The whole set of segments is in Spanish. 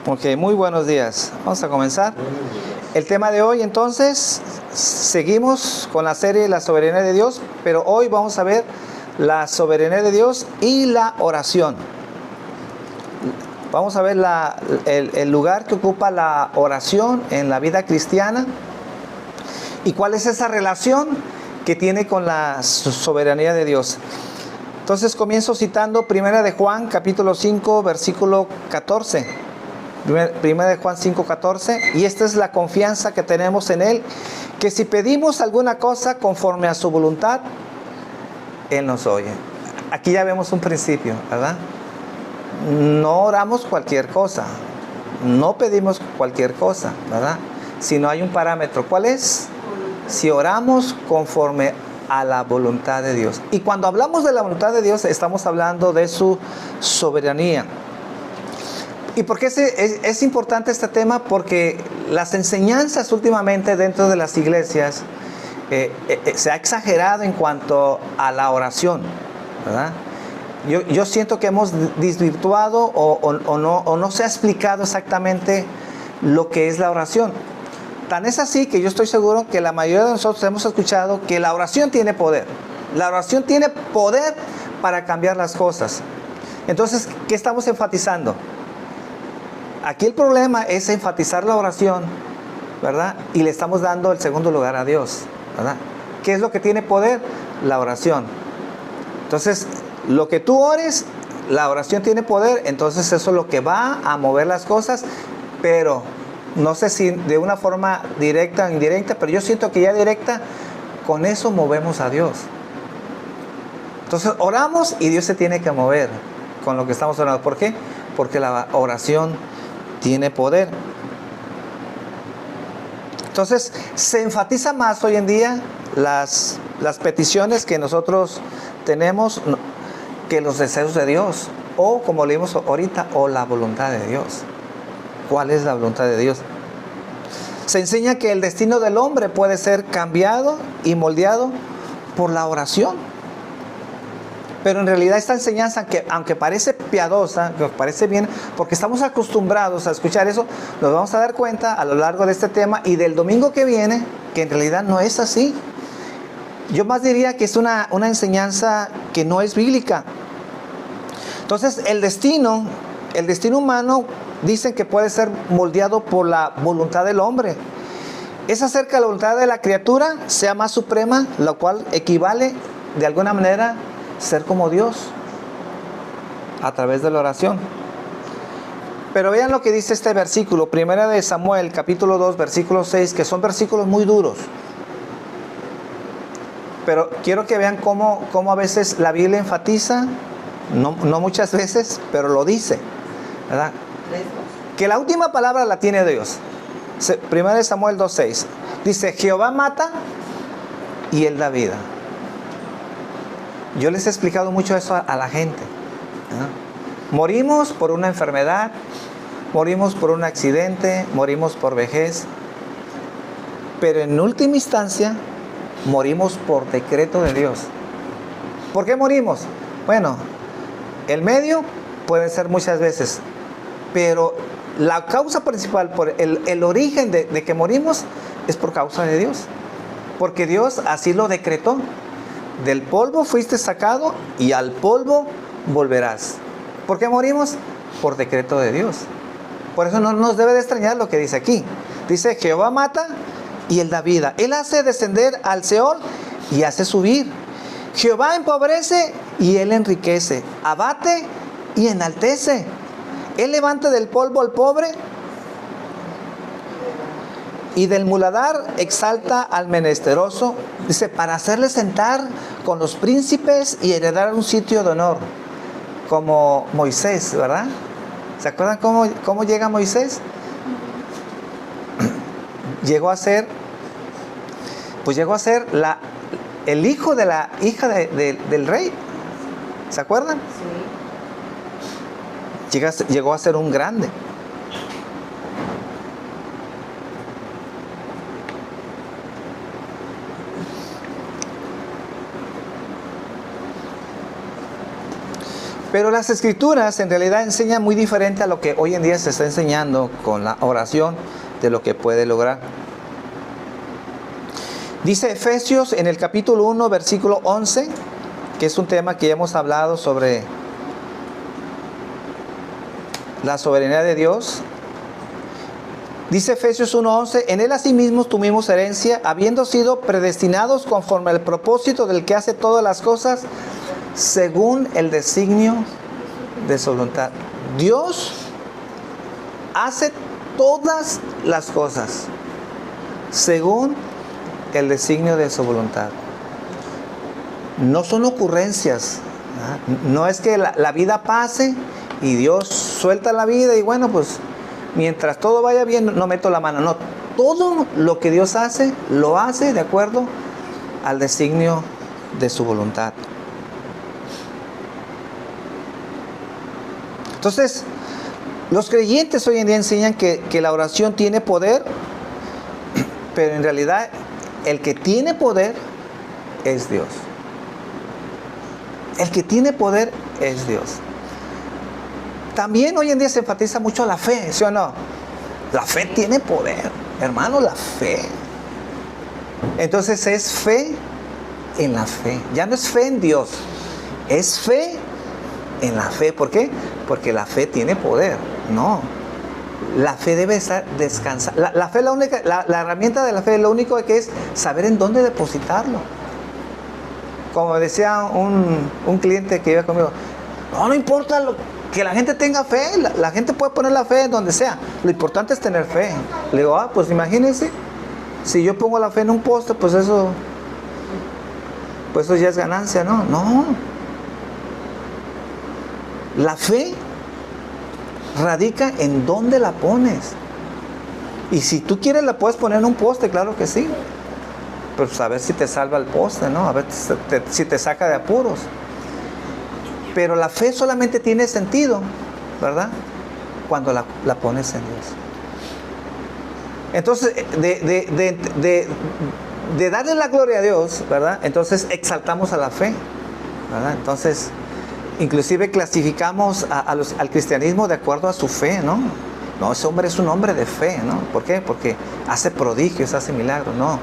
Ok, muy buenos días. Vamos a comenzar. El tema de hoy, entonces, seguimos con la serie La soberanía de Dios, pero hoy vamos a ver la soberanía de Dios y la oración. Vamos a ver el lugar que ocupa la oración en la vida cristiana y cuál es esa relación que tiene con la soberanía de Dios. Entonces comienzo citando Primera de Juan, capítulo 5, versículo 14. Primera de Juan 5, 14. Y esta es la confianza que tenemos en Él, que si pedimos alguna cosa conforme a su voluntad, Él nos oye. Aquí ya vemos un principio, ¿verdad? No oramos cualquier cosa, no pedimos cualquier cosa, ¿verdad? Si no hay un parámetro. ¿Cuál es? Si oramos conforme a la voluntad de Dios. Y cuando hablamos de la voluntad de Dios, estamos hablando de su soberanía. ¿Y por qué es importante este tema? Porque las enseñanzas últimamente dentro de las iglesias se ha exagerado en cuanto a la oración, ¿verdad? Yo siento que hemos desvirtuado o no se ha explicado exactamente lo que es la oración. Tan es así que yo estoy seguro que la mayoría de nosotros hemos escuchado que la oración tiene poder. La oración tiene poder para cambiar las cosas. Entonces, ¿qué estamos enfatizando? Aquí el problema es enfatizar la oración, ¿verdad? Y le estamos dando el segundo lugar a Dios, ¿verdad? ¿Qué es lo que tiene poder? La oración. Entonces, lo que tú ores, la oración tiene poder, entonces eso es lo que va a mover las cosas, pero no sé si de una forma directa o indirecta, pero yo siento que ya directa, con eso movemos a Dios. Entonces oramos y Dios se tiene que mover con lo que estamos orando. ¿Por qué? Porque la oración tiene poder. Entonces se enfatiza más hoy en día las peticiones que nosotros tenemos que los deseos de Dios, o como leímos ahorita, o la voluntad de Dios. ¿Cuál es la voluntad de Dios? Se enseña que el destino del hombre puede ser cambiado y moldeado por la oración. Pero en realidad esta enseñanza, que aunque parece piadosa, que parece bien, porque estamos acostumbrados a escuchar eso, nos vamos a dar cuenta a lo largo de este tema y del domingo que viene, que en realidad no es así. Yo más diría que es una enseñanza que no es bíblica. Entonces el destino humano dicen que puede ser moldeado por la voluntad del hombre. Es acerca de la voluntad de la criatura, sea más suprema, lo cual equivale de alguna manera ser como Dios a través de la oración. Pero vean lo que dice este versículo, Primera de Samuel, capítulo 2, versículo 6, que son versículos muy duros. Pero quiero que vean cómo a veces la Biblia enfatiza, no muchas veces, pero lo dice, ¿verdad? Que la última palabra la tiene Dios. Primera de Samuel 2:6 dice: Jehová mata y Él da vida. Yo les he explicado mucho eso a la gente, ¿no? Morimos por una enfermedad, morimos por un accidente, morimos por vejez, pero en última instancia morimos por decreto de Dios. ¿Por qué morimos? Bueno, el medio puede ser muchas veces, pero la causa principal, por el origen de que morimos, es por causa de Dios. Porque Dios así lo decretó. Del polvo fuiste sacado y al polvo volverás. ¿Por qué morimos? Por decreto de Dios. Por eso no nos debe de extrañar lo que dice aquí. Dice: Jehová mata y Él da vida. Él hace descender al Seol y hace subir. Jehová empobrece y Él enriquece. Abate y enaltece. Él levanta del polvo al pobre y del muladar exalta al menesteroso. Dice, para hacerle sentar con los príncipes y heredar un sitio de honor. Como Moisés, ¿verdad? ¿Se acuerdan cómo llega Moisés? Llegó a ser el hijo de la hija del rey. ¿Se acuerdan? Sí. Llegó a ser un grande. Pero las escrituras en realidad enseñan muy diferente a lo que hoy en día se está enseñando con la oración, de lo que puede lograr. Dice Efesios en el capítulo 1, versículo 11, que es un tema que ya hemos hablado sobre la soberanía de Dios. Dice Efesios 1:11, en él asimismo tuvimos herencia, habiendo sido predestinados conforme al propósito del que hace todas las cosas, según el designio de su voluntad. Dios hace todas las cosas, según el designio de su voluntad. No son ocurrencias, ¿verdad? No es que la vida pase y Dios suelta la vida y bueno, pues mientras todo vaya bien, no meto la mano. No, todo lo que Dios hace, lo hace de acuerdo al designio de su voluntad. Entonces, los creyentes hoy en día enseñan que la oración tiene poder, pero en realidad el que tiene poder es Dios. El que tiene poder es Dios. También hoy en día se enfatiza mucho la fe, ¿sí o no? La fe tiene poder, hermano, la fe. Entonces es fe en la fe. Ya no es fe en Dios, es fe en la fe. ¿Por qué? Porque la fe tiene poder. No, la fe debe estar descansada. La fe, la herramienta de la fe, lo único que es saber en dónde depositarlo. Como decía un cliente que iba conmigo, no importa que la gente tenga fe, la gente puede poner la fe en donde sea, lo importante es tener fe. Le digo, pues imagínense, si yo pongo la fe en un poste, pues eso ya es ganancia, ¿no? No, la fe radica en dónde la pones. Y si tú quieres la puedes poner en un poste, claro que sí, pero pues a ver si te salva el poste, ¿no? A ver si te saca de apuros. Pero la fe solamente tiene sentido, ¿verdad? Cuando la pones en Dios. Entonces, de darle la gloria a Dios, ¿verdad? Entonces exaltamos a la fe, ¿verdad? Entonces, inclusive clasificamos al cristianismo de acuerdo a su fe, ¿no? No, ese hombre es un hombre de fe, ¿no? ¿Por qué? Porque hace prodigios, hace milagros, no.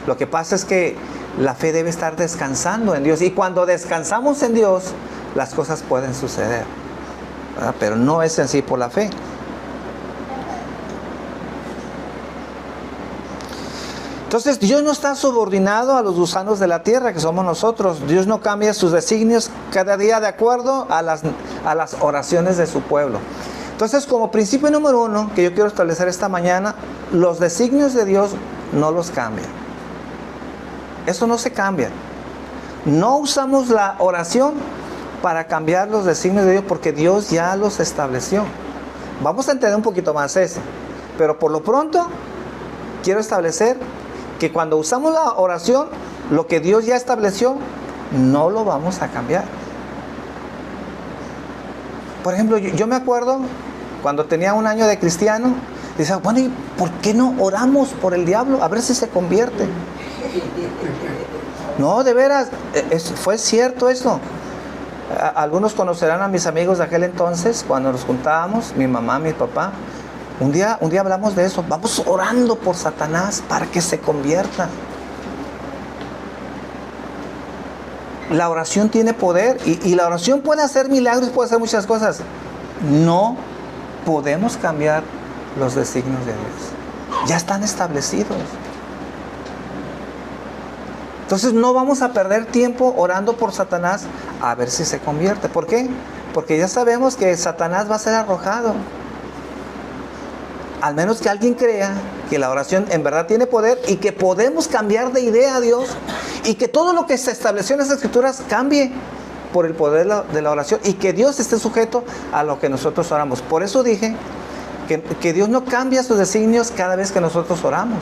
Lo que pasa es que la fe debe estar descansando en Dios. Y cuando descansamos en Dios, las cosas pueden suceder, ¿verdad? Pero no es en sí por la fe. Entonces Dios no está subordinado a los gusanos de la tierra, que somos nosotros. Dios no cambia sus designios cada día de acuerdo a las oraciones de su pueblo. Entonces, como principio número 1 que yo quiero establecer esta mañana, los designios de Dios no los cambian. Eso no se cambia. No usamos la oración para cambiar los designios de Dios, porque Dios ya los estableció. Vamos a entender un poquito más eso, pero por lo pronto quiero establecer que cuando usamos la oración, lo que Dios ya estableció, no lo vamos a cambiar. Por ejemplo, yo me acuerdo cuando tenía 1 año de cristiano, decía, bueno, ¿y por qué no oramos por el diablo? A ver si se convierte. No, de veras, fue cierto eso. Algunos conocerán a mis amigos de aquel entonces, cuando nos juntábamos, mi mamá, mi papá. Un día hablamos de eso. Vamos orando por Satanás para que se convierta. La oración tiene poder y la oración puede hacer milagros, puede hacer muchas cosas. No podemos cambiar los designios de Dios. Ya están establecidos. Entonces no vamos a perder tiempo orando por Satanás a ver si se convierte. ¿Por qué? Porque ya sabemos que Satanás va a ser arrojado. Al menos que alguien crea que la oración en verdad tiene poder y que podemos cambiar de idea a Dios y que todo lo que se estableció en las Escrituras cambie por el poder de la oración y que Dios esté sujeto a lo que nosotros oramos. Por eso dije que Dios no cambia sus designios cada vez que nosotros oramos.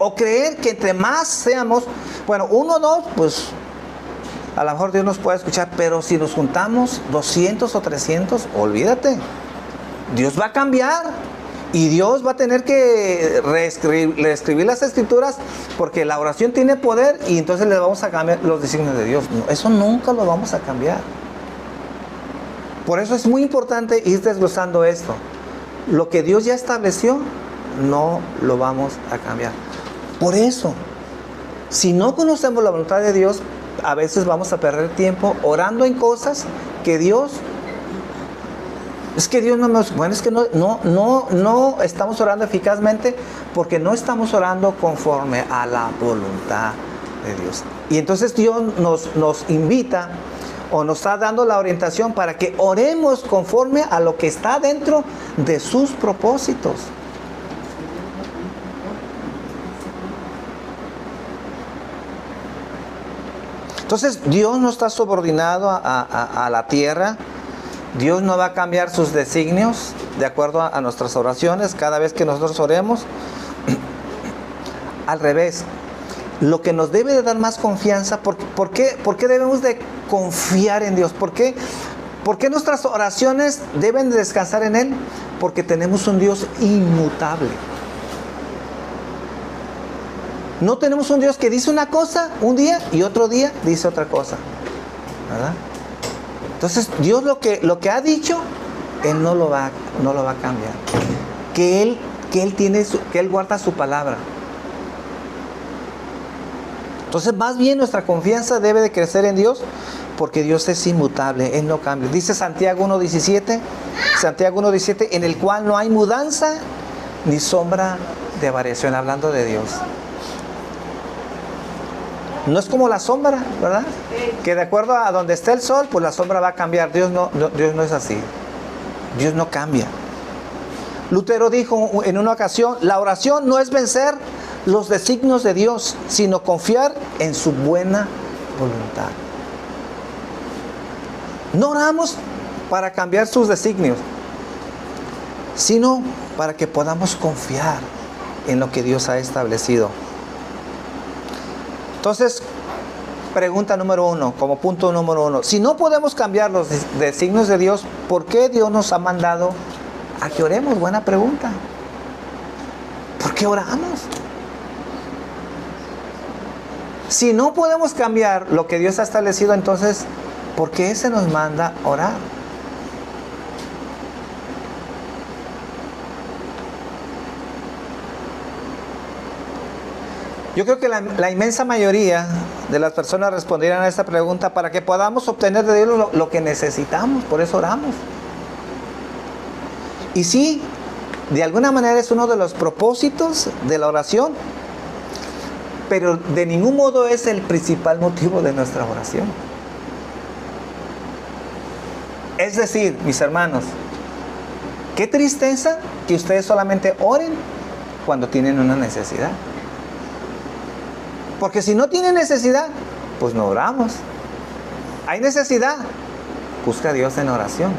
O creer que entre más seamos, bueno, 1 o 2, pues a lo mejor Dios nos puede escuchar, pero si nos juntamos 200 o 300, olvídate. Dios va a cambiar y Dios va a tener que reescribir las Escrituras, porque la oración tiene poder y entonces le vamos a cambiar los designios de Dios. No, eso nunca lo vamos a cambiar. Por eso es muy importante ir desglosando esto. Lo que Dios ya estableció, no lo vamos a cambiar. Por eso, si no conocemos la voluntad de Dios, a veces vamos a perder tiempo orando en cosas que Dios... Es que Dios no nos... Bueno, es que no estamos orando eficazmente porque no estamos orando conforme a la voluntad de Dios. Y entonces Dios nos invita o nos está dando la orientación para que oremos conforme a lo que está dentro de sus propósitos. Entonces Dios no está subordinado a la tierra. Dios no va a cambiar sus designios de acuerdo a nuestras oraciones cada vez que nosotros oremos. Al revés, lo que nos debe de dar más confianza, ¿por qué debemos de confiar en Dios? ¿Por qué nuestras oraciones deben de descansar en Él? Porque tenemos un Dios inmutable. No tenemos un Dios que dice una cosa un día y otro día dice otra cosa, ¿verdad? Entonces Dios lo que ha dicho, Él no lo va a cambiar. Que Él guarda su palabra. Entonces más bien nuestra confianza debe de crecer en Dios, porque Dios es inmutable, Él no cambia. Dice Santiago 1:17, en el cual no hay mudanza ni sombra de variación, hablando de Dios. No es como la sombra, ¿verdad? Que de acuerdo a donde esté el sol, pues la sombra va a cambiar. Dios no es así. Dios no cambia. Lutero dijo en una ocasión, la oración no es vencer los designios de Dios, sino confiar en su buena voluntad. No oramos para cambiar sus designios, sino para que podamos confiar en lo que Dios ha establecido. Entonces, pregunta número 1, como punto número 1. Si no podemos cambiar los designios de Dios, ¿por qué Dios nos ha mandado a que oremos? Buena pregunta. ¿Por qué oramos? Si no podemos cambiar lo que Dios ha establecido, entonces, ¿por qué se nos manda orar? Yo creo que la inmensa mayoría de las personas responderán a esta pregunta para que podamos obtener de Dios lo que necesitamos. Por eso oramos. Y sí, de alguna manera es uno de los propósitos de la oración, pero de ningún modo es el principal motivo de nuestra oración. Es decir, mis hermanos, qué tristeza que ustedes solamente oren cuando tienen una necesidad. Porque si no tienen necesidad, pues no oramos. Hay necesidad, busca a Dios en oración.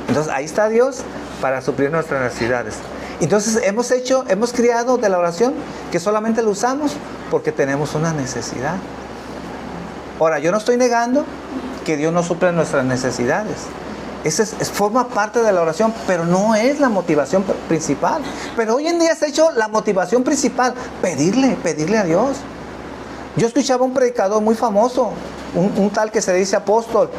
Entonces ahí está Dios para suplir nuestras necesidades. Entonces hemos criado de la oración que solamente lo usamos porque tenemos una necesidad. Ahora, yo no estoy negando que Dios no suple nuestras necesidades. Forma parte de la oración, pero no es la motivación principal. Pero hoy en día se ha hecho la motivación principal, pedirle a Dios. Yo escuchaba un predicador muy famoso, un tal que se dice apóstol.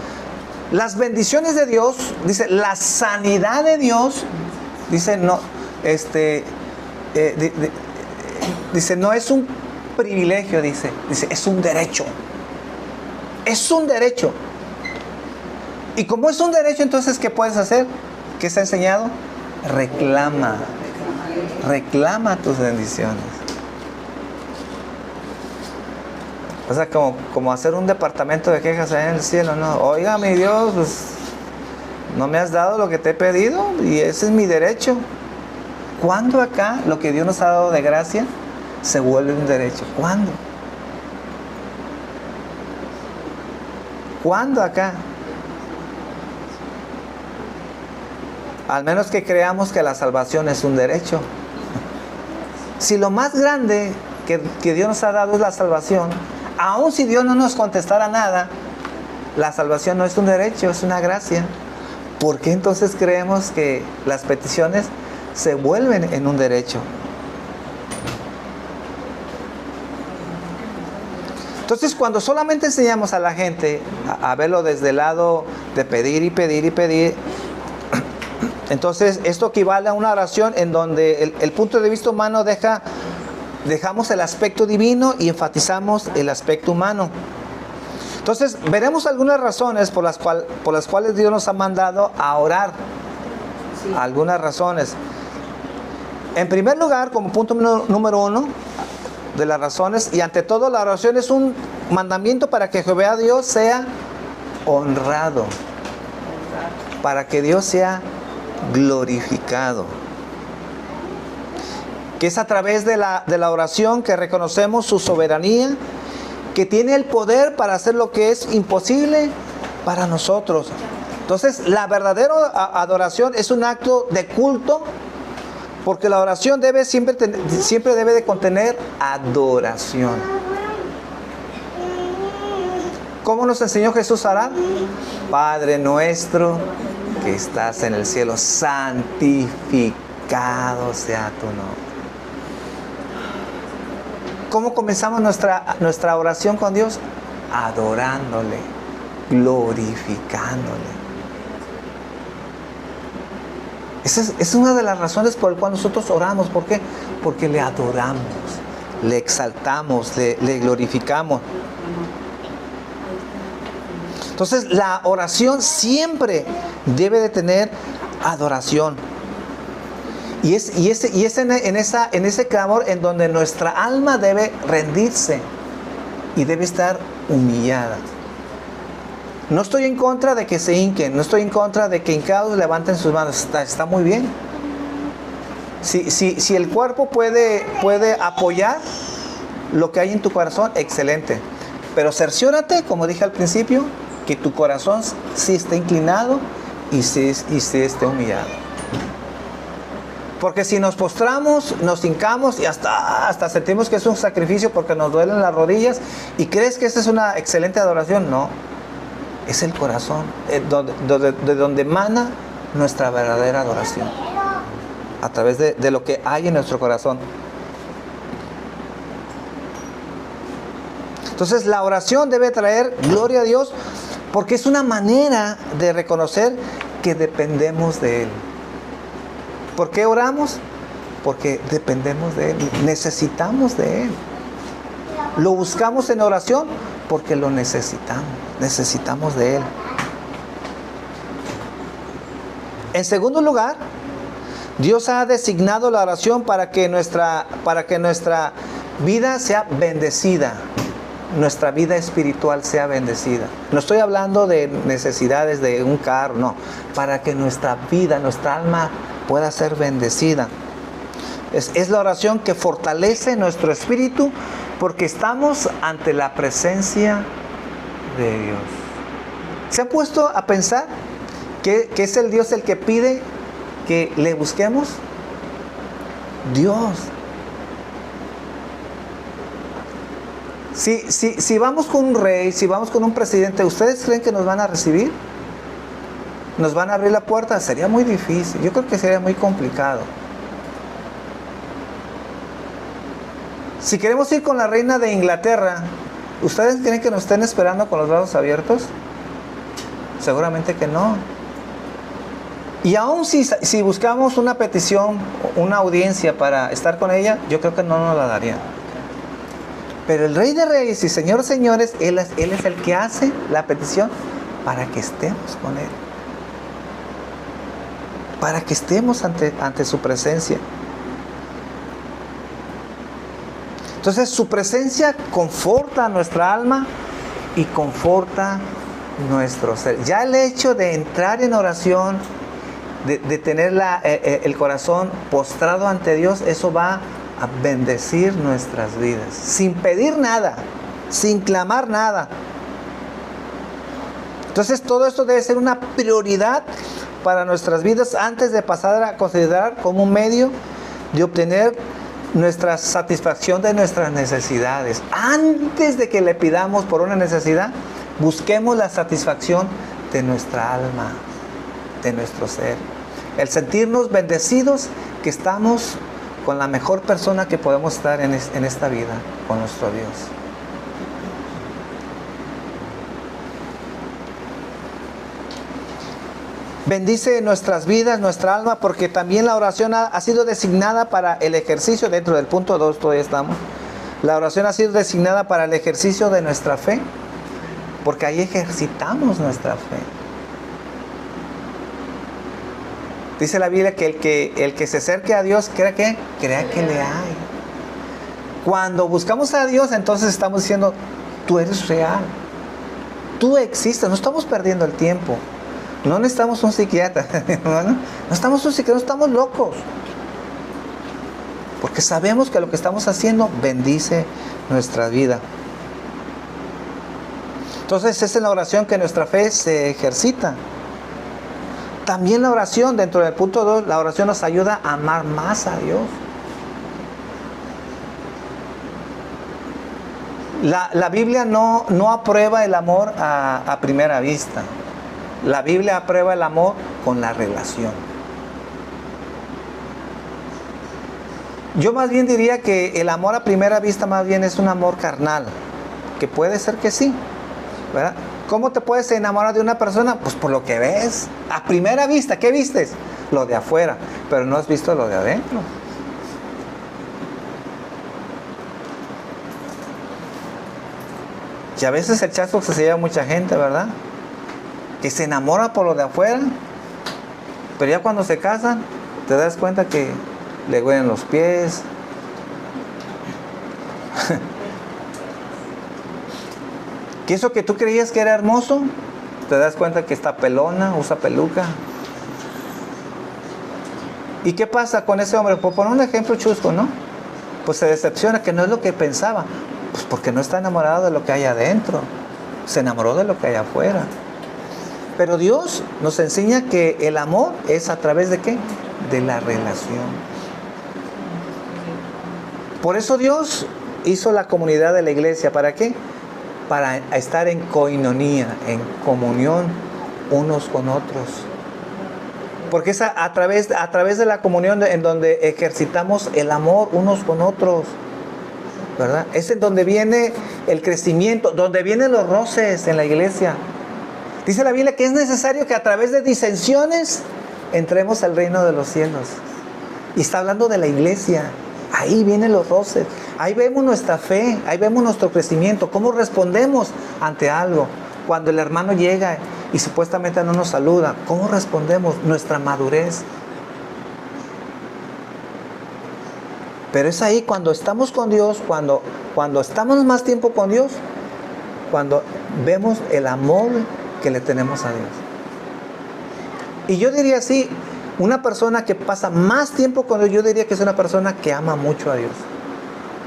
Las bendiciones de Dios, dice, la sanidad de Dios, dice, no, dice, no es un privilegio, dice, es un derecho. Es un derecho. Y como es un derecho, entonces, ¿qué puedes hacer? ¿Qué se ha enseñado? Reclama tus bendiciones. O sea, como hacer un departamento de quejas allá en el cielo, ¿no? Oiga, mi Dios, pues, no me has dado lo que te he pedido y ese es mi derecho. ¿Cuándo acá lo que Dios nos ha dado de gracia se vuelve un derecho? ¿Cuándo? ¿Cuándo acá? Al menos que creamos que la salvación es un derecho. Si lo más grande que Dios nos ha dado es la salvación, aun si Dios no nos contestara nada, la salvación no es un derecho, es una gracia. ¿Por qué entonces creemos que las peticiones se vuelven en un derecho? Entonces, cuando solamente enseñamos a la gente a verlo desde el lado de pedir y pedir y pedir, entonces esto equivale a una oración en donde el punto de vista humano dejamos el aspecto divino y enfatizamos el aspecto humano. Entonces, veremos algunas razones por las cuales Dios nos ha mandado a orar. Sí. Algunas razones. En primer lugar, como punto número 1 de las razones, y ante todo la oración es un mandamiento para que Jehová Dios sea honrado, para que Dios sea glorificado. Que es a través de la oración que reconocemos su soberanía, que tiene el poder para hacer lo que es imposible para nosotros. Entonces, la verdadera adoración es un acto de culto, porque la oración siempre debe de contener adoración. ¿Cómo nos enseñó Jesús a orar? Padre nuestro que estás en el cielo, santificado sea tu nombre. ¿Cómo comenzamos nuestra oración con Dios? Adorándole, glorificándole. Esa es una de las razones por las cuales nosotros oramos. ¿Por qué? Porque le adoramos, le exaltamos, le glorificamos. Entonces, la oración siempre debe de tener adoración. Y es en ese clamor en donde nuestra alma debe rendirse y debe estar humillada. No estoy en contra de que se hinquen, no estoy en contra de que hincados levanten sus manos. Está muy bien. Si el cuerpo puede apoyar lo que hay en tu corazón, excelente. Pero cerciórate, como dije al principio, que tu corazón sí esté inclinado y sí esté humillado. Porque si nos postramos, nos hincamos y hasta sentimos que es un sacrificio porque nos duelen las rodillas y crees que esa es una excelente adoración, no. Es el corazón, de donde emana nuestra verdadera adoración. A través de lo que hay en nuestro corazón. Entonces la oración debe traer gloria a Dios porque es una manera de reconocer que dependemos de Él. ¿Por qué oramos? Porque dependemos de Él, necesitamos de Él. Lo buscamos en oración porque lo necesitamos de Él. En segundo lugar, Dios ha designado la oración para que nuestra vida sea bendecida, nuestra vida espiritual sea bendecida. No estoy hablando de necesidades de un carro, no, para que nuestra vida, nuestra alma pueda ser bendecida. Es la oración que fortalece nuestro espíritu porque estamos ante la presencia de Dios. ¿Se han puesto a pensar que es el Dios el que pide que le busquemos? Dios. Si vamos con un rey, si vamos con un presidente, ¿ustedes creen que nos van a recibir? ¿Nos van a abrir la puerta? Sería muy difícil. Yo creo que sería muy complicado. Si queremos ir con la reina de Inglaterra, ¿ustedes creen que nos estén esperando con los brazos abiertos? Seguramente que no. Y aún si buscamos una petición, una audiencia para estar con ella, yo creo que no nos la darían. Pero el Rey de Reyes y Señor de Señores, Él es el que hace la petición para que estemos con Él. Para que estemos ante su presencia. Entonces su presencia conforta nuestra alma y conforta nuestro ser. Ya el hecho de entrar en oración, de tener el corazón postrado ante Dios, eso va a bendecir nuestras vidas. Sin pedir nada, sin clamar nada. Entonces todo esto debe ser una prioridad para nuestras vidas antes de pasar a considerar como un medio de obtener nuestra satisfacción de nuestras necesidades. Antes de que le pidamos por una necesidad, busquemos la satisfacción de nuestra alma, de nuestro ser. El sentirnos bendecidos que estamos con la mejor persona que podemos estar en esta vida, con nuestro Dios. Bendice nuestras vidas, nuestra alma, porque también la oración ha sido designada para el ejercicio, dentro del punto 2 todavía estamos. La oración ha sido designada para el ejercicio de nuestra fe, porque ahí ejercitamos nuestra fe. Dice la Biblia que el que se acerque a Dios, crea que le hay. Cuando buscamos a Dios, entonces estamos diciendo, tú eres real, tú existes, no estamos perdiendo el tiempo. No necesitamos un psiquiatra, ¿no? No estamos un psiquiatra, no estamos locos. Porque sabemos que lo que estamos haciendo bendice nuestra vida. Entonces es en la oración que nuestra fe se ejercita. También la oración, dentro del punto 2, la oración nos ayuda a amar más a Dios. La Biblia no aprueba el amor a primera vista. La Biblia aprueba el amor con la relación. Yo más bien diría que el amor a primera vista más bien es un amor carnal, que puede ser que sí, ¿verdad? ¿Cómo te puedes enamorar de una persona? Pues por lo que ves. A primera vista, ¿qué vistes? Lo de afuera, pero no has visto lo de adentro. Y a veces el chasco que se lleva mucha gente, ¿verdad? Que se enamora por lo de afuera, pero ya cuando se casan, te das cuenta que le huelen los pies. Que eso que tú creías que era hermoso, te das cuenta que está pelona, usa peluca. ¿Y qué pasa con ese hombre? Por poner un ejemplo chusco, ¿no? Pues se decepciona, que no es lo que pensaba. Pues porque no está enamorado de lo que hay adentro. Se enamoró de lo que hay afuera. Pero Dios nos enseña que el amor es a través de ¿qué? De la relación. Por eso Dios hizo la comunidad de la iglesia. ¿Para qué? Para estar en koinonía, en comunión unos con otros. Porque es a través de la comunión en donde ejercitamos el amor unos con otros, ¿verdad? Es en donde viene el crecimiento, donde vienen los roces en la iglesia. Dice la Biblia que es necesario que a través de disensiones entremos al reino de los cielos. Y está hablando de la iglesia. Ahí vienen los roces. Ahí vemos nuestra fe, ahí vemos nuestro crecimiento, cómo respondemos ante algo. Cuando el hermano llega y supuestamente no nos saluda, ¿cómo respondemos? Nuestra madurez. Pero es ahí cuando estamos con Dios, cuando estamos más tiempo con Dios, cuando vemos el amor que le tenemos a Dios. Y yo diría así, una persona que pasa más tiempo con Dios, yo diría que es una persona que ama mucho a Dios.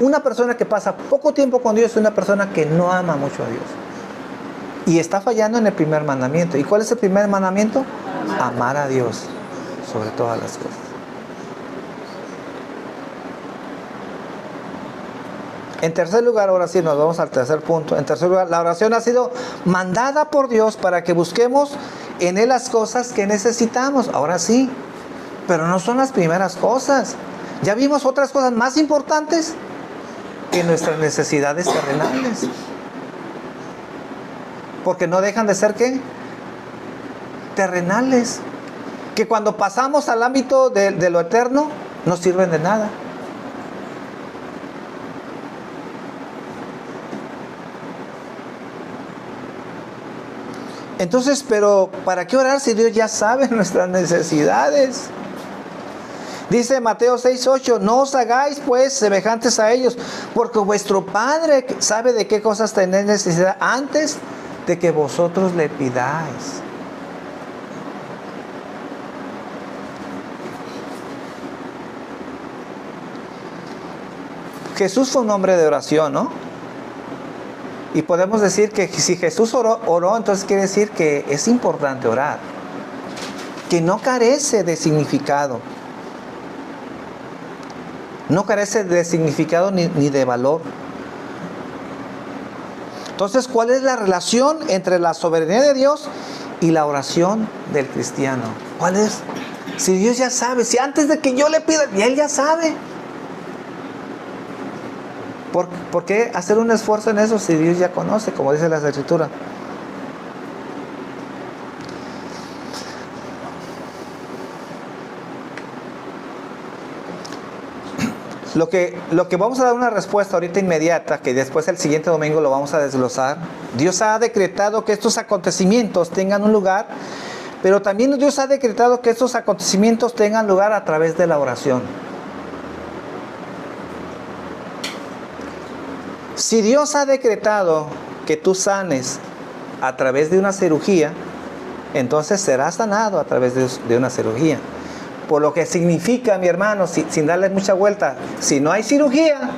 Una persona que pasa poco tiempo con Dios es una persona que no ama mucho a Dios. Y está fallando en el primer mandamiento. ¿Y cuál es el primer mandamiento? Amar a Dios sobre todas las cosas. En tercer lugar, ahora sí nos vamos al tercer punto. En tercer lugar, la oración ha sido mandada por Dios para que busquemos en Él las cosas que necesitamos. Ahora sí, pero no son las primeras cosas. Ya vimos otras cosas más importantes que nuestras necesidades terrenales. Porque no dejan de ser ¿qué? Terrenales. Que cuando pasamos al ámbito de lo eterno, no sirven de nada. Entonces, pero ¿para qué orar si Dios ya sabe nuestras necesidades? Dice Mateo 6:8, no os hagáis pues semejantes a ellos, porque vuestro Padre sabe de qué cosas tenéis necesidad antes de que vosotros le pidáis. Jesús fue un hombre de oración, ¿no? Y podemos decir que si Jesús oró, entonces quiere decir que es importante orar. Que no carece de significado. No carece de significado ni de valor. Entonces, ¿cuál es la relación entre la soberanía de Dios y la oración del cristiano? ¿Cuál es? Si Dios ya sabe, si antes de que yo le pida, y Él ya sabe. ¿Por qué hacer un esfuerzo en eso si Dios ya conoce, como dice la Escritura? Lo que vamos a dar una respuesta ahorita inmediata, que después el siguiente domingo lo vamos a desglosar. Dios ha decretado que estos acontecimientos tengan un lugar, pero también Dios ha decretado que estos acontecimientos tengan lugar a través de la oración. Si Dios ha decretado que tú sanes a través de una cirugía, entonces serás sanado a través de una cirugía. Por lo que significa, mi hermano, sin darle mucha vuelta, si no hay cirugía,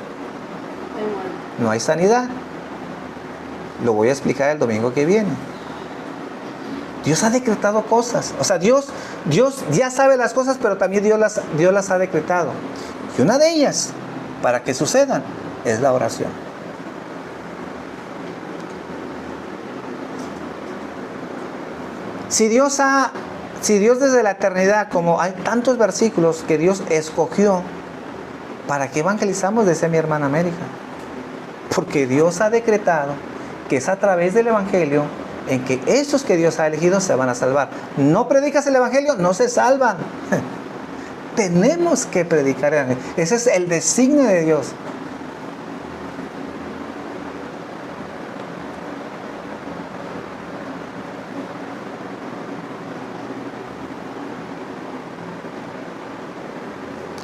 no hay sanidad. Lo voy a explicar el domingo que viene. Dios ha decretado cosas. O sea, Dios ya sabe las cosas, pero también Dios las ha decretado. Y una de ellas, para que sucedan, es la oración. Si Dios desde la eternidad, como hay tantos versículos que Dios escogió, ¿para qué evangelizamos? Decía mi hermana América. Porque Dios ha decretado que es a través del evangelio en que esos que Dios ha elegido se van a salvar. No predicas el evangelio, no se salvan. Tenemos que predicar el evangelio. Ese es el designio de Dios.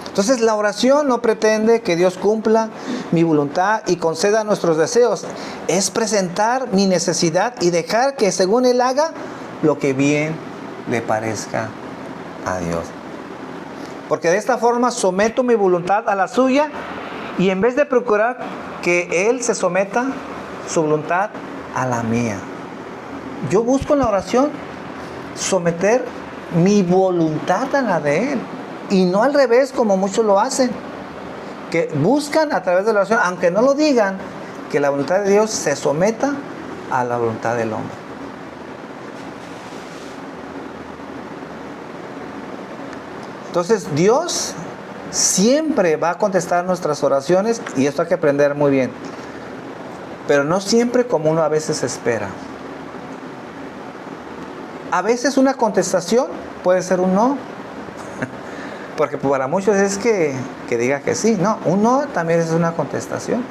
Entonces la oración no pretende que Dios cumpla mi voluntad y conceda nuestros deseos. Es presentar mi necesidad y dejar que según Él haga lo que bien le parezca a Dios. Porque de esta forma someto mi voluntad a la suya y en vez de procurar que Él se someta su voluntad a la mía. Yo busco en la oración someter mi voluntad a la de Él. Y no al revés como muchos lo hacen, que buscan a través de la oración, aunque no lo digan, que la voluntad de Dios se someta a la voluntad del hombre. Entonces Dios siempre va a contestar nuestras oraciones y esto hay que aprender muy bien, pero no siempre como uno a veces espera. A veces una contestación puede ser un no. Porque para muchos es que diga que sí. No, un no también es una contestación.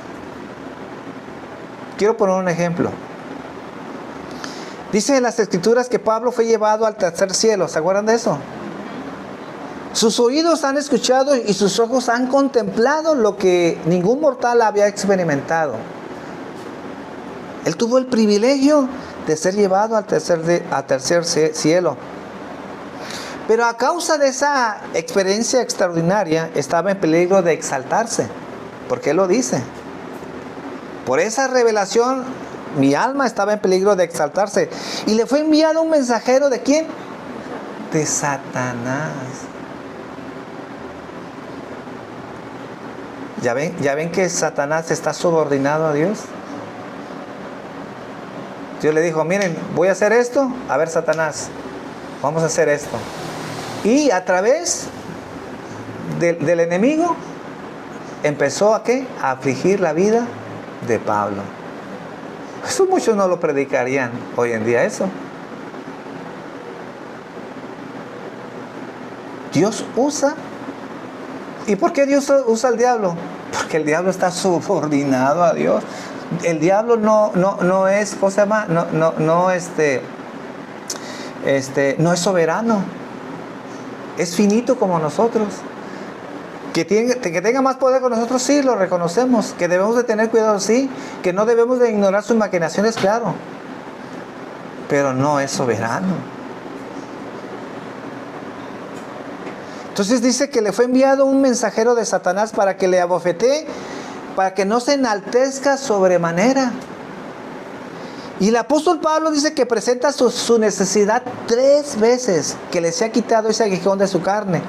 Quiero poner un ejemplo. Dice en las Escrituras que Pablo fue llevado al tercer cielo. ¿Se acuerdan de eso? Sus oídos han escuchado y sus ojos han contemplado lo que ningún mortal había experimentado. Él tuvo el privilegio de ser llevado al tercer cielo. Pero a causa de esa experiencia extraordinaria, estaba en peligro de exaltarse. Porque Él lo dice. Por esa revelación, mi alma estaba en peligro de exaltarse. Y le fue enviado un mensajero, ¿de quién? De Satanás. ¿Ya ven que Satanás está subordinado a Dios? Dios le dijo, miren, voy a hacer esto. A ver, Satanás, vamos a hacer esto. Y a través del enemigo empezó ¿a qué? A afligir la vida de Pablo. Eso muchos no lo predicarían hoy en día eso. Dios usa. ¿Y por qué Dios usa al diablo? Porque el diablo está subordinado a Dios. El diablo no es, ¿cómo se llama? No es soberano. Es finito como nosotros. Que tenga más poder con nosotros, sí, lo reconocemos. Que debemos de tener cuidado, sí. Que no debemos de ignorar sus maquinaciones, claro. Pero no es soberano. Entonces dice que le fue enviado un mensajero de Satanás para que le abofetee, para que no se enaltezca sobremanera. Y el apóstol Pablo dice que presenta su necesidad 3 veces, que le se ha quitado ese aguijón de su carne.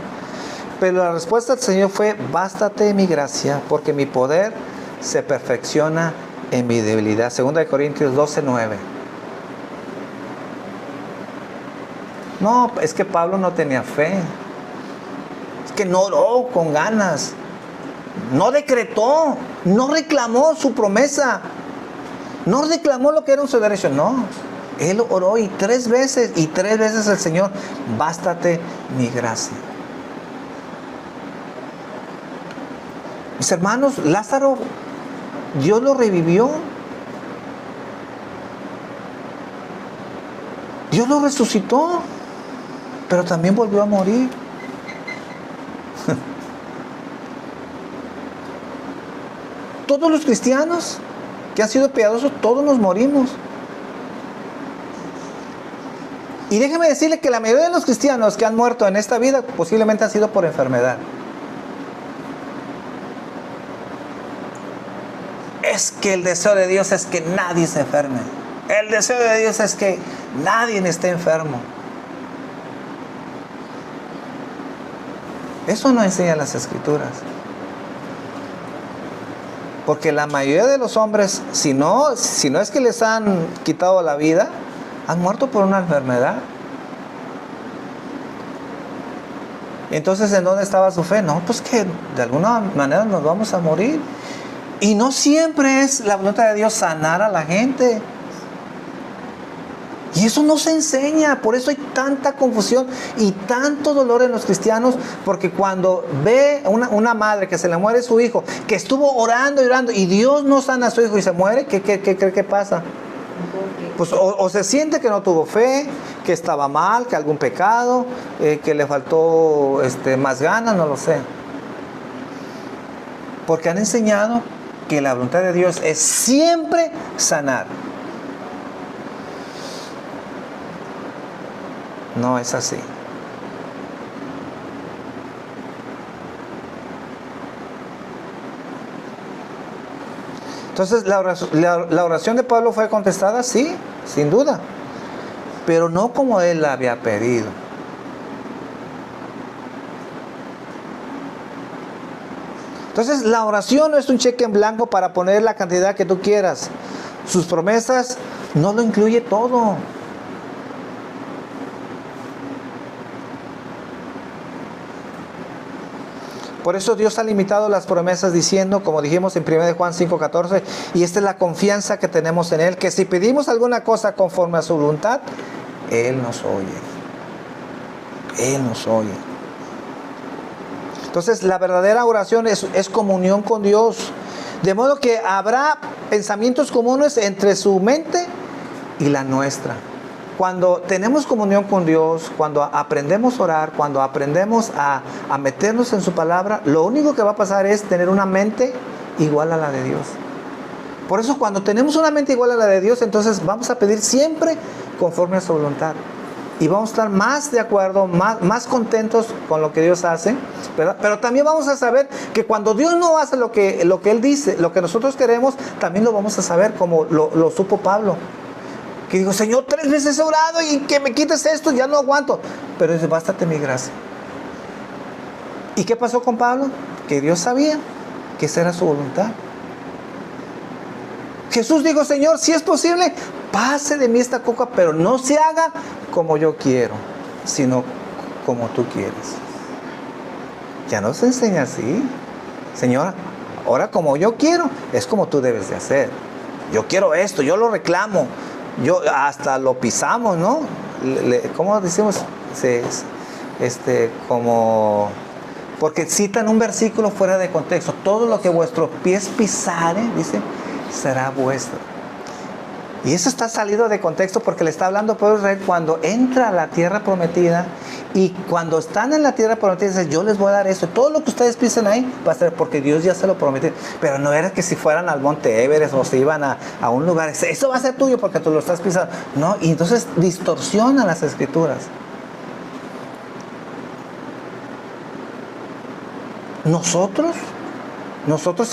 Pero la respuesta del Señor fue, bástate mi gracia, porque mi poder se perfecciona en mi debilidad. 2 Corintios 12:9. No, es que Pablo no tenía fe. Es que no oró con ganas. No decretó, no reclamó su promesa. No reclamó lo que era su derecho, no. Él oró y 3 veces el Señor, bástate mi gracia. Mis hermanos, Lázaro, Dios lo revivió. Dios lo resucitó, pero también volvió a morir. Todos los cristianos que han sido piadosos, todos nos morimos. Y déjeme decirle que la mayoría de los cristianos que han muerto en esta vida posiblemente han sido por enfermedad. Es que el deseo de Dios es que nadie se enferme. El deseo de Dios es que nadie esté enfermo. Eso no enseña las Escrituras. Porque la mayoría de los hombres, si no es que les han quitado la vida, han muerto por una enfermedad. Entonces, ¿en dónde estaba su fe? No, pues que de alguna manera nos vamos a morir. Y no siempre es la voluntad de Dios sanar a la gente. Y eso no se enseña. Por eso hay tanta confusión y tanto dolor en los cristianos. Porque cuando ve una madre que se le muere su hijo, que estuvo orando y orando, y Dios no sana a su hijo y se muere, ¿qué cree que pasa? Pues o se siente que no tuvo fe, que estaba mal, que algún pecado, que le faltó más ganas, no lo sé. Porque han enseñado que la voluntad de Dios es siempre sanar. No es así. Entonces, ¿la oración de Pablo fue contestada? Sí, sin duda. Pero no como él la había pedido. Entonces, la oración no es un cheque en blanco para poner la cantidad que tú quieras. Sus promesas no lo incluye todo. Por eso Dios ha limitado las promesas diciendo, como dijimos en 1 Juan 5:14, y esta es la confianza que tenemos en Él, que si pedimos alguna cosa conforme a su voluntad, Él nos oye. Él nos oye. Entonces, la verdadera oración es comunión con Dios. De modo que habrá pensamientos comunes entre su mente y la nuestra. Cuando tenemos comunión con Dios, cuando aprendemos a orar, cuando aprendemos a meternos en su palabra, lo único que va a pasar es tener una mente igual a la de Dios. Por eso cuando tenemos una mente igual a la de Dios, entonces vamos a pedir siempre conforme a su voluntad. Y vamos a estar más de acuerdo, más contentos con lo que Dios hace, ¿verdad? Pero también vamos a saber que cuando Dios no hace lo que Él dice, lo que nosotros queremos, también lo vamos a saber, como lo supo Pablo. Que dijo, Señor, 3 veces he orado y que me quites esto, ya no aguanto. Pero dice, bástate mi gracia. ¿Y qué pasó con Pablo? Que Dios sabía que esa era su voluntad. Jesús dijo, Señor, si es posible, pase de mí esta copa, pero no se haga como yo quiero, sino como tú quieres. Ya no se enseña así. Señor, ahora como yo quiero, es como tú debes de hacer. Yo quiero esto, yo lo reclamo. Yo hasta lo pisamos, ¿no? ¿Cómo decimos? Como... Porque citan un versículo fuera de contexto. Todo lo que vuestros pies pisaren, dice, será vuestro. Y eso está salido de contexto porque le está hablando al pueblo de Israel cuando entra a la tierra prometida. Y cuando están en la tierra prometida, dice, yo les voy a dar esto. Todo lo que ustedes pisen ahí va a ser porque Dios ya se lo prometió. Pero no era que si fueran al monte Everest o se iban a un lugar, eso va a ser tuyo porque tú lo estás pisando. No, y entonces distorsionan las escrituras. Nosotros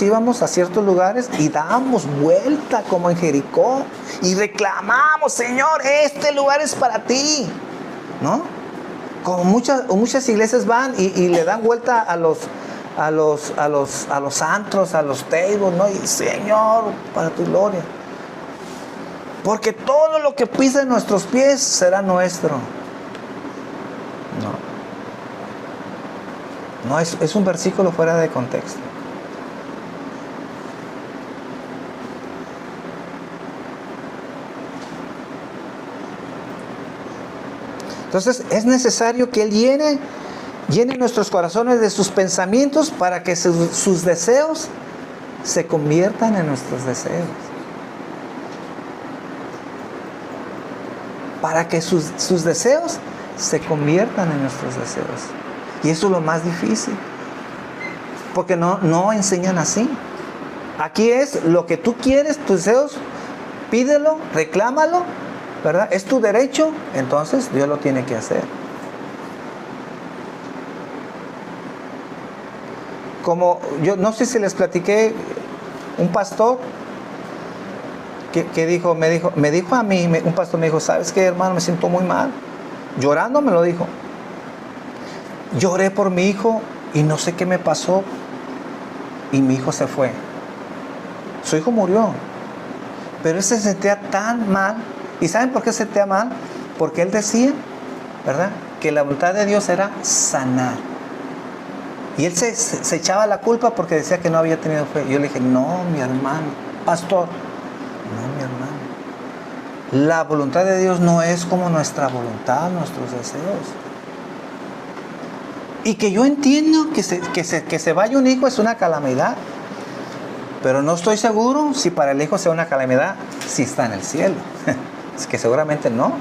íbamos a ciertos lugares y dábamos vuelta como en Jericó y reclamamos, Señor, este lugar es para ti, ¿no? Como muchas iglesias van y le dan vuelta a los antros, a los tables, ¿no? Y Señor, para tu gloria. Porque todo lo que pisa en nuestros pies será nuestro. No, es un versículo fuera de contexto. Entonces es necesario que Él llene llene nuestros corazones de sus pensamientos para que sus deseos se conviertan en nuestros deseos. Para que sus deseos se conviertan en nuestros deseos. Y eso es lo más difícil. Porque no enseñan así. Aquí es lo que tú quieres, tus deseos, pídelo, reclámalo, ¿verdad? Es tu derecho, entonces Dios lo tiene que hacer. Como yo no sé si les platiqué, un pastor me dijo a mí, un pastor me dijo, ¿sabes qué, hermano? Me siento muy mal. Llorando me lo dijo. Lloré por mi hijo y no sé qué me pasó y mi hijo se fue. Su hijo murió, pero él se sentía tan mal. ¿Y saben por qué se sentía mal? Porque él decía, ¿verdad?, que la voluntad de Dios era sanar. Y él se echaba la culpa porque decía que no había tenido fe. Y yo le dije, no, mi hermano, pastor, no, mi hermano. La voluntad de Dios no es como nuestra voluntad, nuestros deseos. Y que yo entiendo que se vaya un hijo es una calamidad. Pero no estoy seguro si para el hijo sea una calamidad si está en el cielo. Es que seguramente no.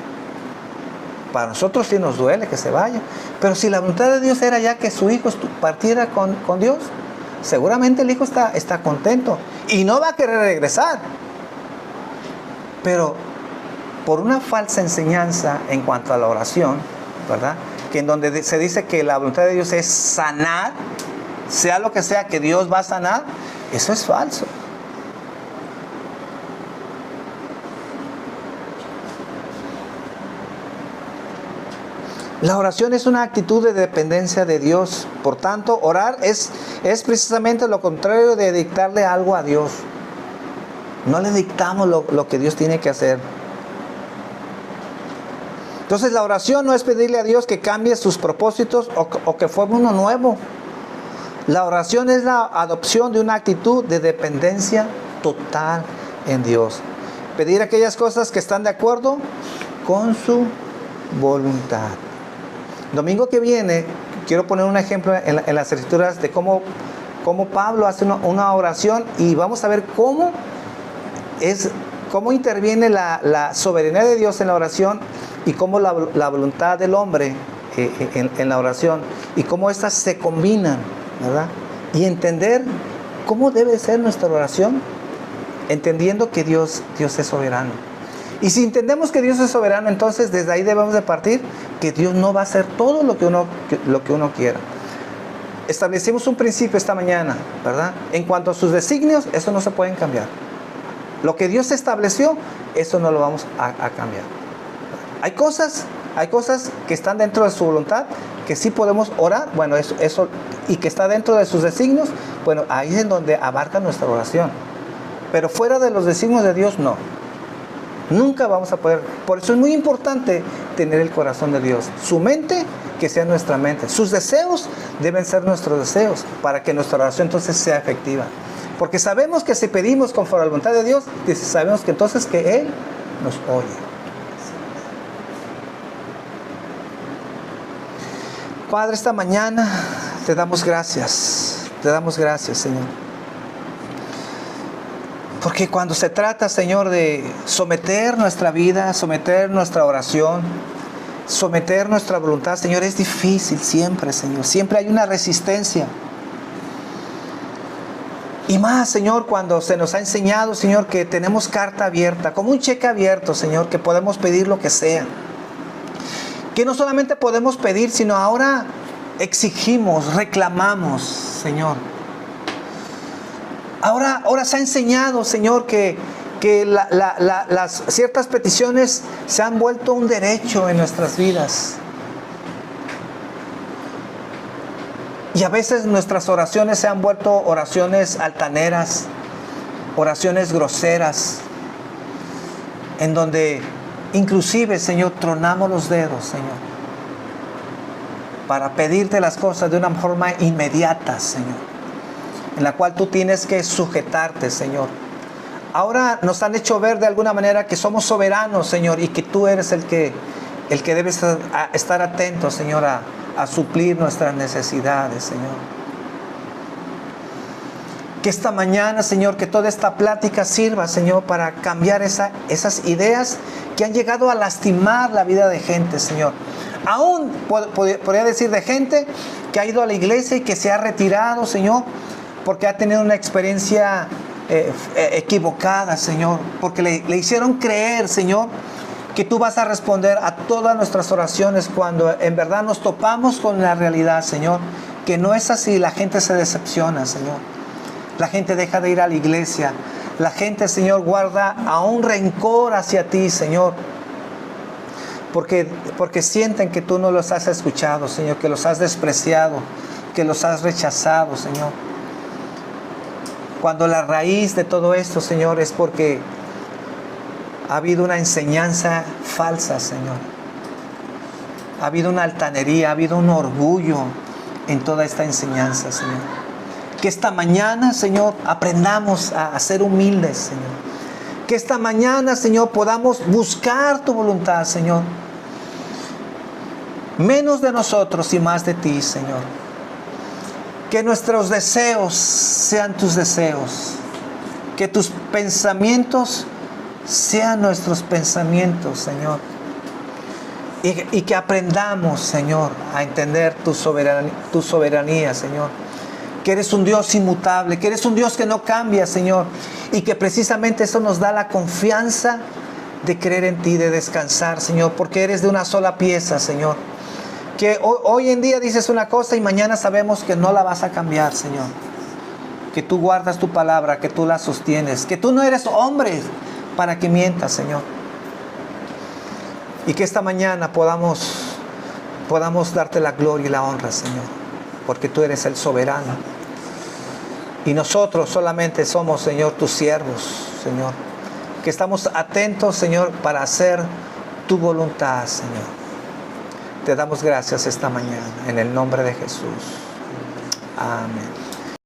Para nosotros sí nos duele que se vaya. Pero si la voluntad de Dios era ya que su hijo partiera con Dios, seguramente el hijo está contento. Y no va a querer regresar. Pero por una falsa enseñanza en cuanto a la oración, ¿verdad?, que en donde se dice que la voluntad de Dios es sanar, sea lo que sea que Dios va a sanar, eso es falso. La oración es una actitud de dependencia de Dios. Por tanto, orar es precisamente lo contrario de dictarle algo a Dios. No le dictamos lo que Dios tiene que hacer. Entonces la oración no es pedirle a Dios que cambie sus propósitos o que forme uno nuevo. La oración es la adopción de una actitud de dependencia total en Dios. Pedir aquellas cosas que están de acuerdo con su voluntad. Domingo que viene quiero poner un ejemplo en las escrituras de cómo Pablo hace una oración, y vamos a ver cómo interviene la soberanía de Dios en la oración y cómo la voluntad del hombre en la oración y cómo estas se combinan, ¿verdad? Y entender cómo debe ser nuestra oración, entendiendo que Dios es soberano. Y si entendemos que Dios es soberano, entonces desde ahí debemos de partir que Dios no va a hacer todo lo que uno quiera. Establecimos un principio esta mañana, ¿verdad? En cuanto a sus designios, eso no se pueden cambiar. Lo que Dios estableció, eso no lo vamos a cambiar. Hay cosas que están dentro de su voluntad, que sí podemos orar, bueno, eso y que está dentro de sus designios, bueno, ahí es en donde abarca nuestra oración. Pero fuera de los designios de Dios, no. Nunca vamos a poder. Por eso es muy importante tener el corazón de Dios. Su mente, que sea nuestra mente. Sus deseos deben ser nuestros deseos, para que nuestra oración entonces sea efectiva. Porque sabemos que si pedimos conforme a la voluntad de Dios, sabemos que entonces que Él nos oye. Padre, esta mañana te damos gracias, Señor. Porque cuando se trata, Señor, de someter nuestra vida, someter nuestra oración, someter nuestra voluntad, Señor, es difícil siempre, Señor. Siempre hay una resistencia. Y más, Señor, cuando se nos ha enseñado, Señor, que tenemos carta abierta, como un cheque abierto, Señor, que podemos pedir lo que sea. Que no solamente podemos pedir, sino ahora exigimos, reclamamos, Señor. Ahora se ha enseñado, Señor, que las ciertas peticiones se han vuelto un derecho en nuestras vidas. Y a veces nuestras oraciones se han vuelto oraciones altaneras, oraciones groseras, en donde inclusive, Señor, tronamos los dedos, Señor, para pedirte las cosas de una forma inmediata, Señor, en la cual tú tienes que sujetarte, Señor. Ahora nos han hecho ver de alguna manera que somos soberanos, Señor, y que tú eres el que debes estar atento, Señor, a suplir nuestras necesidades, Señor. Que esta mañana, Señor, que toda esta plática sirva, Señor, para cambiar esas ideas que han llegado a lastimar la vida de gente, Señor. Aún podría decir de gente que ha ido a la iglesia y que se ha retirado, Señor, porque ha tenido una experiencia equivocada, Señor, porque le hicieron creer, Señor, que tú vas a responder a todas nuestras oraciones cuando en verdad nos topamos con la realidad, Señor, que no es así. La gente se decepciona, Señor. La gente deja de ir a la iglesia. La gente, Señor, guarda aún rencor hacia ti, Señor, porque sienten que tú no los has escuchado, Señor, que los has despreciado, que los has rechazado, Señor. Cuando la raíz de todo esto, Señor, es porque ha habido una enseñanza falsa, Señor. Ha habido una altanería, ha habido un orgullo en toda esta enseñanza, Señor. Que esta mañana, Señor, aprendamos a ser humildes, Señor. Que esta mañana, Señor, podamos buscar tu voluntad, Señor. Menos de nosotros y más de ti, Señor. Que nuestros deseos sean tus deseos. Que tus pensamientos sean nuestros pensamientos, Señor. Y que aprendamos, Señor, a entender tu soberanía, Señor. Que eres un Dios inmutable, que eres un Dios que no cambia, Señor. Y que precisamente eso nos da la confianza de creer en ti, de descansar, Señor. Porque eres de una sola pieza, Señor. Que hoy en día dices una cosa y mañana sabemos que no la vas a cambiar, Señor. Que tú guardas tu palabra, que tú la sostienes. Que tú no eres hombre para que mientas, Señor. Y que esta mañana podamos darte la gloria y la honra, Señor, porque tú eres el soberano. Y nosotros solamente somos, Señor, tus siervos, Señor. Que estamos atentos, Señor, para hacer tu voluntad, Señor. Te damos gracias esta mañana, en el nombre de Jesús. Amén.